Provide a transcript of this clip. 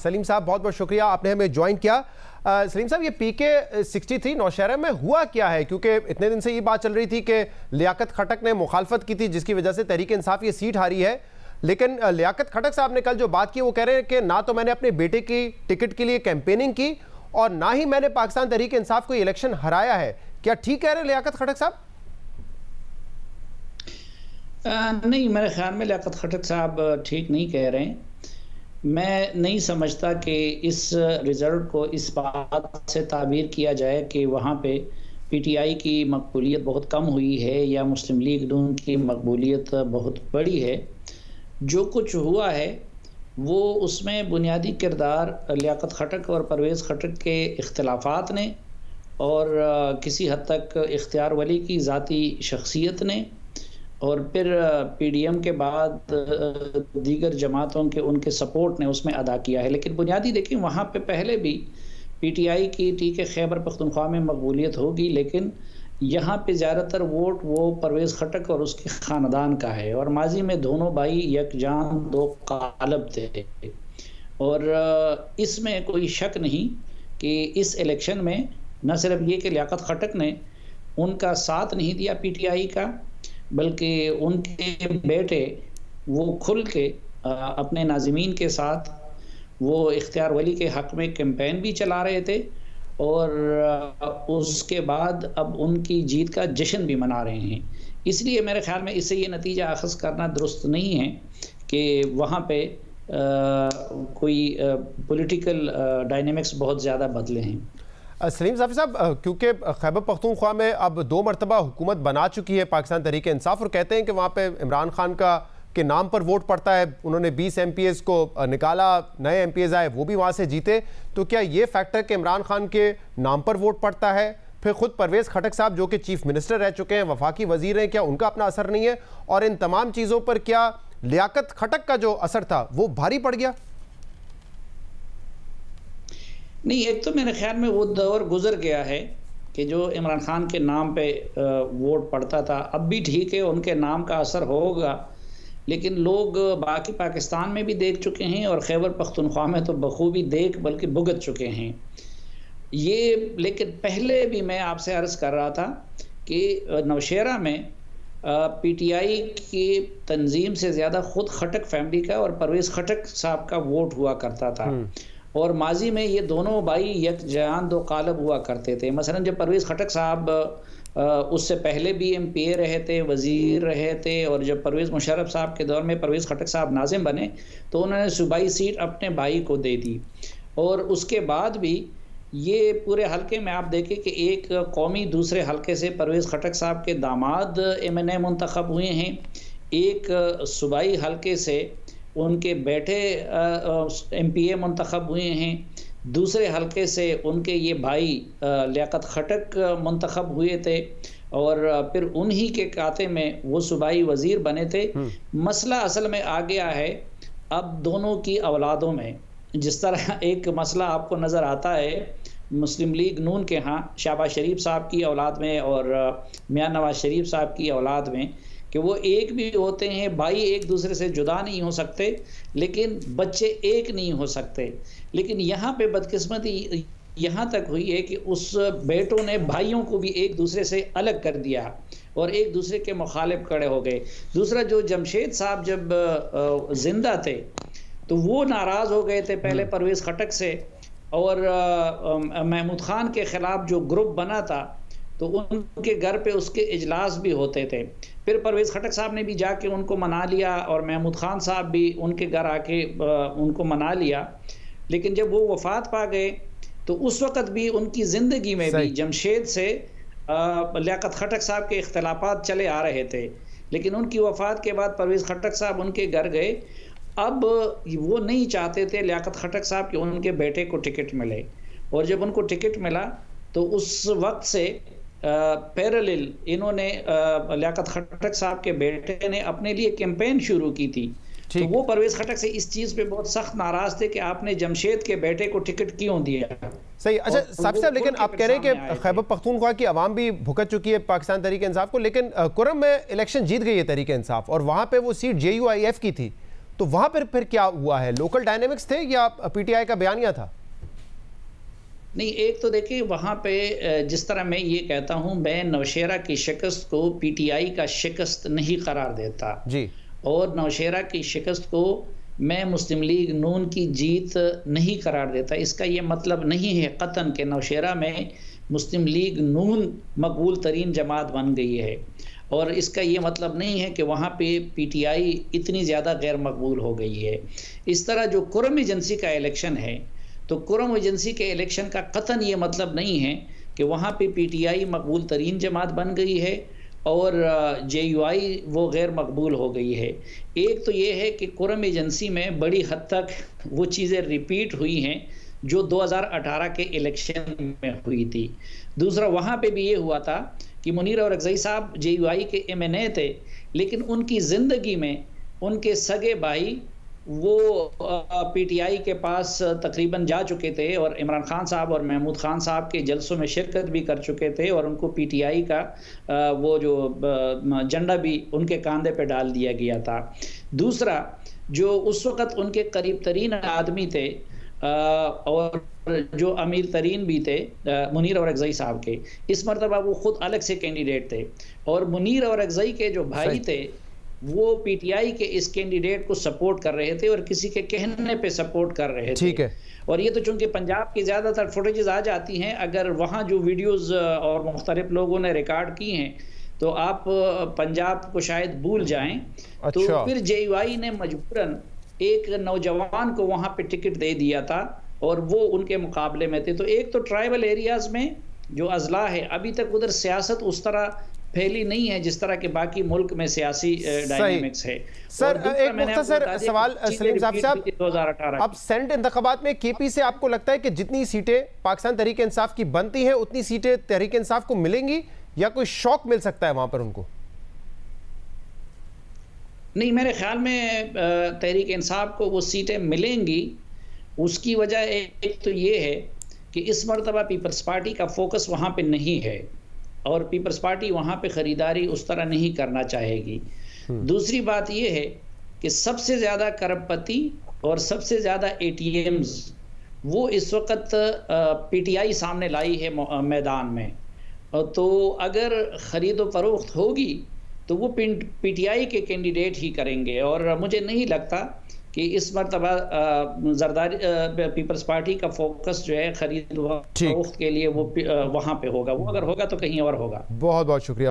सलीम साहब, बहुत बहुत शुक्रिया, आपने हमें ज्वाइन किया। सलीम साहब, ये PK 63 नौशहरा में हुआ क्या है? क्योंकि इतने दिन से ये बात चल रही थी कि लियाकत खटक ने मुखालफत की थी, जिसकी वजह से तहरीक इंसाफ ये सीट हारी है। लेकिन लियाकत खटक साहब ने कल जो बात की वो कह रहे हैं कि ना तो मैंने अपने बेटे की टिकट के लिए कैंपेनिंग की और ना ही मैंने पाकिस्तान तहरीक इंसाफ को इलेक्शन हराया है। क्या ठीक कह रहे हैं लियाकत खटक साहब? नहीं, मेरे ख्याल में लियाकत खटक साहब ठीक नहीं कह रहे हैं। मैं नहीं समझता कि इस रिज़ल्ट को इस बात से ताबीर किया जाए कि वहाँ पे PTI की मकबूलियत बहुत कम हुई है या मुस्लिम लीग नून की मकबूलियत बहुत बड़ी है। जो कुछ हुआ है वो उसमें बुनियादी किरदार लियाकत खटक और परवेज़ खटक के इख्तिलाफ़ात ने और किसी हद तक इख्तियार वली की ज़ाती शख्सियत ने और फिर PDM के बाद दीगर जमातों के उनके सपोर्ट ने उसमें अदा किया है। लेकिन बुनियादी देखिए, वहाँ पे पहले भी PTI की ठीक है खैबर पख्तूनख्वा में मकबूलियत होगी, लेकिन यहाँ पे ज़्यादातर वोट वो परवेज़ खटक और उसके ख़ानदान का है और माजी में दोनों भाई यकजान दो कालब थे। और इसमें कोई शक नहीं कि इस इलेक्शन में न सिर्फ ये कि लियाकत खटक ने उनका साथ नहीं दिया PTI का, बल्कि उनके बेटे वो खुल के अपने नाज़िमीन के साथ वो इख्तियार वली के हक़ में कैंपेन भी चला रहे थे और उसके बाद अब उनकी जीत का जश्न भी मना रहे हैं। इसलिए मेरे ख्याल में इससे ये नतीजा अख़ज़ करना दुरुस्त नहीं है कि वहाँ पे कोई पॉलिटिकल डायनेमिक्स बहुत ज़्यादा बदले हैं। सलीम साहब, क्योंकि खैबर पख्तूनख्वा में अब 2 मरतबा हुकूमत बना चुकी है पाकिस्तान तहरीक इंसाफ और कहते हैं कि वहाँ पे इमरान खान के नाम पर वोट पड़ता है। उन्होंने 20 MPs को निकाला, नए MPs आए, वो भी वहाँ से जीते। तो क्या ये फैक्टर कि इमरान खान के नाम पर वोट पड़ता है, फिर खुद परवेज़ खटक साहब जो कि चीफ मिनिस्टर रह चुके हैं, वफाकी वजीर हैं, क्या उनका अपना असर नहीं है? और इन तमाम चीज़ों पर क्या लियाकत खटक का जो असर था वो भारी पड़ गया? नहीं, एक तो मेरे ख्याल में वो दौर गुजर गया है कि जो इमरान खान के नाम पे वोट पड़ता था। अब भी ठीक है, उनके नाम का असर होगा, लेकिन लोग बाकी पाकिस्तान में भी देख चुके हैं और खैबर पख्तूनख्वा में तो बखूबी देख बल्कि भुगत चुके हैं ये। लेकिन पहले भी मैं आपसे अर्ज़ कर रहा था कि नौशहरा में PTI की तंजीम से ज़्यादा ख़ुद खटक फैमिली का और परवेज़ खटक साहब का वोट हुआ करता था और माजी में ये दोनों भाई यकजान दो कालब हुआ करते थे। मसलन जब परवेज़ खटक साहब उससे पहले भी MPA रहे थे, वज़ीर रहे थे और जब परवेज़ मुशर्रफ साहब के दौर में परवेज़ खटक साहब नाज़िम बने तो उन्होंने सूबाई सीट अपने भाई को दे दी। और उसके बाद भी ये पूरे हलके में आप देखें कि एक कौमी दूसरे हलके से परवेज़ खटक साहब के दामाद MNA मुंतखब हुए हैं, एक सूबाई हलके से उनके बेटे MPA मुंतखब हुए हैं, दूसरे हलके से उनके ये भाई लियाकत खटक मुंतखब हुए थे और फिर उन्हीं के काते में वो सूबाई वज़ीर बने थे। मसला असल में आ गया है अब दोनों की औलादों में। जिस तरह एक मसला आपको नज़र आता है मुस्लिम लीग नून के यहाँ शहबाज शरीफ साहब की औलाद में और मियां नवाज शरीफ साहब की औलाद में कि वो एक भी होते हैं, भाई एक दूसरे से जुदा नहीं हो सकते लेकिन बच्चे एक नहीं हो सकते। लेकिन यहाँ पे बदकिस्मती यहाँ तक हुई है कि उस बेटों ने भाइयों को भी एक दूसरे से अलग कर दिया और एक दूसरे के मुखालिफ खड़े हो गए। दूसरा, जो जमशेद साहब जब जिंदा थे तो वो नाराज़ हो गए थे पहले परवेज़ खटक से और महमूद खान के ख़िलाफ़ जो ग्रुप बना था तो उनके घर पे उसके इजलास भी होते थे। फिर परवेज़ खटक साहब ने भी जाके उनको मना लिया और महमूद खान साहब भी उनके घर आके उनको मना लिया। लेकिन जब वो वफ़ात पा गए तो उस वक़्त भी उनकी ज़िंदगी में भी जमशेद से लियाकत खटक साहब के इख्तिलाफ़ात चले आ रहे थे। लेकिन उनकी वफ़ात के बाद परवेज़ खटक साहब उनके घर गए। अब वो नहीं चाहते थे लियाकत खटक साहब कि उनके बेटे को टिकट मिले और जब उनको टिकट मिला तो उस वक्त से पैरेलल इन्होंने लियाकत खटक साहब के बेटे ने अपने लिए कैंपेन शुरू की थी। तो वो परवेज़ खटक से इस चीज़ पे बहुत सख्त नाराज़ थे कि आपने जमशेद के बेटे को टिकट क्यों दिया। सही। अच्छा साहब साहब, लेकिन आप कह रहे हैं कि खैबर पख्तूनख्वा की आवाम भी भुगत चुकी है पाकिस्तान तहरीक इंसाफ को, लेकिन कुरम में इलेक्शन जीत गई है तहरीक इंसाफ और वहाँ पे वो सीट JUIF की थी। तो वहां पर फिर क्या हुआ है? लोकल डायनेमिक्स थे या पीटीआई का बयानिया था? नहीं, एक तो देखिए वहाँ पे जिस तरह मैं ये कहता हूँ, मैं नौशेरा की शिकस्त को पीटीआई का शिकस्त नहीं करार देता जी, और नौशेरा की शिकस्त को मैं मुस्लिम लीग नून की जीत नहीं करार देता। इसका ये मतलब नहीं है कतन के नौशेरा में मुस्लिम लीग नून मकबूल तरीन जमात बन गई है, और इसका ये मतलब नहीं है कि वहाँ पे पीटीआई इतनी ज़्यादा गैर मकबूल हो गई है। इस तरह जो कुरम एजेंसी का इलेक्शन है, तो कुरम एजेंसी के इलेक्शन का कतन ये मतलब नहीं है कि वहाँ पे पीटीआई मकबूल तरीन जमात बन गई है और जेयूआई वो गैर मकबूल हो गई है। एक तो ये है कि कुरम एजेंसी में बड़ी हद तक वो चीज़ें रिपीट हुई हैं जो 2018 के इलेक्शन में हुई थी। दूसरा, वहाँ पे भी ये हुआ था कि मुनीर औरकज़ई साहब जेयूआई के एमएनए थे, लेकिन उनकी ज़िंदगी में उनके सगे भाई वो पीटीआई के पास तकरीबन जा चुके थे और इमरान खान साहब और महमूद खान साहब के जलसों में शिरकत भी कर चुके थे, और उनको पीटीआई का वो जो झंडा भी उनके कांधे पे डाल दिया गया था। दूसरा, जो उस वक़्त उनके करीब तरीन आदमी थे और जो अमीर तरीन भी थे मुनीर औरकज़ई साहब के, इस मरतबा वो खुद अलग से कैंडिडेट थे, और मुनीर औरकज़ई के जो भाई थे वो पीटीआई के इस कैंडिडेट को सपोर्ट कर रहे थे और किसी के कहने पे सपोर्ट कर रहे थे। ठीक है। और ये तो चूंकि पंजाब की ज़्यादातर फुटेजेस आ जाती हैं, अगर वहाँ जो वीडियोस और मुख्तलिफ लोगों ने रिकॉर्ड की हैं तो आप पंजाब को शायद भूल जाएं। अच्छा। तो फिर जेयूआई ने मजबूरन एक नौजवान को वहाँ पे टिकट दे दिया था और वो उनके मुकाबले में थे। तो एक तो ट्राइबल एरियाज में जो अजला है, अभी तक उधर सियासत उस तरह फैली नहीं है जिस तरह के बाकी मुल्क में सियासी डायनेमिक्स है। सर, एक मुख्तसर सवाल सलीम साहब, 2018 अब सेनेट इंतखाबात में केपी से आपको लगता है कि जितनी सीटें पाकिस्तान तहरीक इंसाफ की बनती हैं उतनी सीटें तहरीक इंसाफ को मिलेंगी, या कोई शौक मिल सकता है वहां पर उनको? नहीं, मेरे ख्याल में तहरीक इंसाफ को वो सीटें मिलेंगी। उसकी वजह एक तो ये है कि इस मरतबा पीपल्स पार्टी का फोकस वहाँ पे नहीं है और पीपल्स पार्टी वहाँ पे ख़रीदारी उस तरह नहीं करना चाहेगी। दूसरी बात ये है कि सबसे ज़्यादा करपति और सबसे ज़्यादा एटीएम्स वो इस वक्त पीटीआई सामने लाई है मैदान में, तो अगर ख़रीदो फरोख्त होगी तो वो पीटीआई के कैंडिडेट ही करेंगे, और मुझे नहीं लगता कि इस मरतबा जरदारी पीपल्स पार्टी का फोकस जो है खरीद फरोख्त के लिए वो वहाँ पे होगा। वो अगर होगा तो कहीं और होगा। बहुत बहुत शुक्रिया।